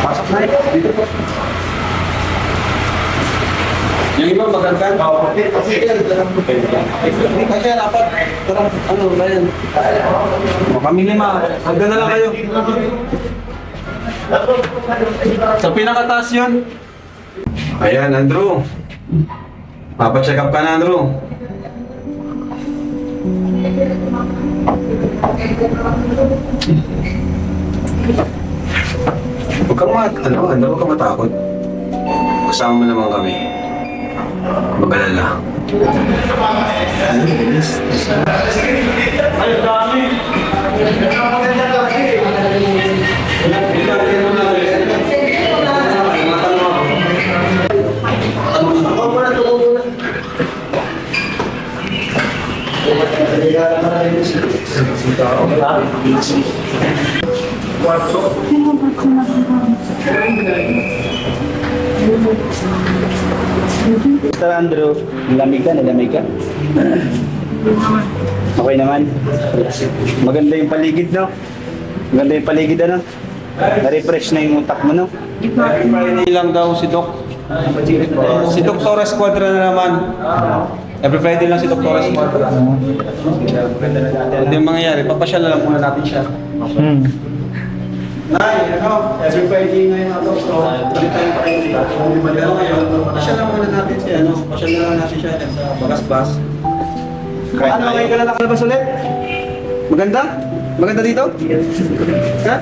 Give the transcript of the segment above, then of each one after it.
Pasok na dito po. Yung iba magandang? Oo. Hindi kasi dapat. Parang ano ba yan? Kami lima. Hanggang na lang kayo. Sa pinakataas yun. Ayan, Andrew. Papacheck up ka na, Andrew. Huwag kang huwag kang matakot. Kasama mo naman kami. Mag-alala. Mr. Andrew, nalamig ka? Okay naman. Maganda yung paligid, no? Maganda yung paligid, ano? Na-refresh na yung utak mo, no? Friday lang daw si Doc. Si Dr. Esquadra na naman. Every Friday lang si Dr. Esquadra. Hindi yung mangyayari, papasyal na lang muna natin siya. Ay, every Friday ngayon ako, so balik tayo pa kayo dito. Pero ngayon, pasyal lang muna natin siya, pasyal na lang natin siya sa Bagasbas. Ano, ngayon ka na nakalabas ulit? Maganda? Maganda dito? Ha?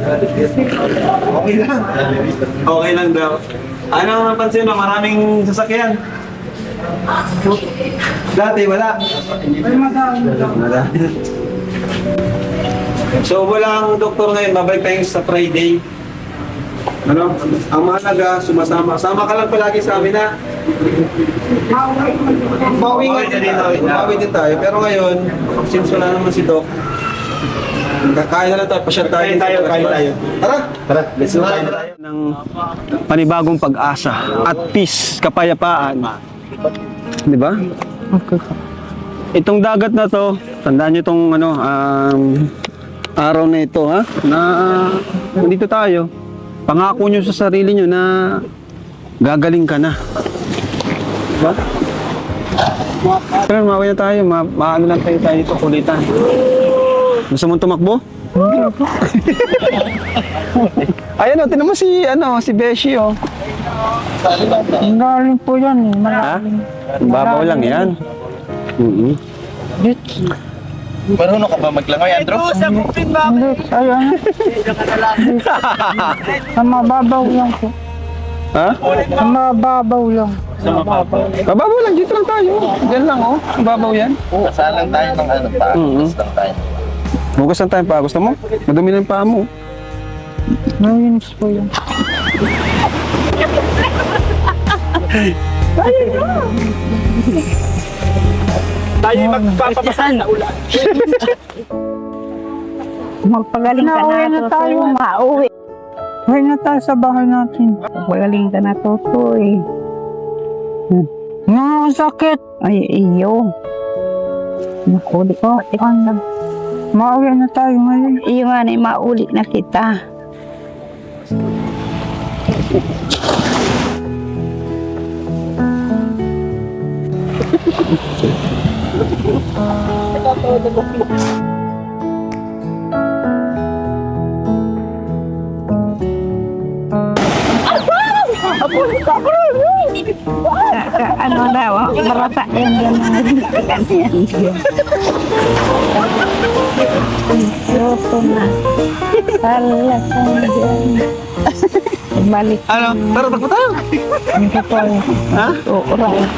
Okay lang. Okay lang daw. Ano ang napansin mo? Maraming sasakyan. Dati wala. Wala. So wala ang doktor ngayon, babalik tayo sa Friday. Ano? Ang mahalaga, sumasama. Sama ka lang palagi sa amin, ha? Bawi din tayo. Pero ngayon, since wala naman si Doc, kaya na lang tayo, pasyal tayo. Kaya tayo. Tara, let's go. Ng panibagong pag-asa at peace, kapayapaan. Di ba? Okay. Itong dagat na to, tandaan nyo itong araw na ito, ha? Na nandito tayo. Pangako nyo sa sarili nyo na gagaling ka na. Diba? Pero mawin na tayo, maano lang tayo dito, kulitan. Gusto mong tumakbo? Ayan o, tinan mo si Beshi o. Galing po yan eh. Ha? Babaw lang yan. Marunong ka ba maglangoy, Andrew? Hindi, ayun. Sa mababaw lang po. Ha? Sa mababaw lang. Babaw lang, dito lang tayo. Diyan lang o, babaw yan. Kasalang tayo ng paagas lang tayo. Bukas lang tayo pa. Gusto mo? Madumi ng paa mo. Nalinis po yan. Tayo magpapapasan sa ulan. Magpagaling ka na tayo, mauwi. Uwi na tayo sa bahay natin. Magpagaling ka na, Totoy. Sakit. Ay, iyo. Naku, di ko. Mauwi na tayo ngayon. Iyo nga na, maulit na kita. Ano daw, marasa yan dyan. Soto na. Talas na dyan. Balik. Ano? Tara, takbo tayo. Hindi po. Ha? Oo, right.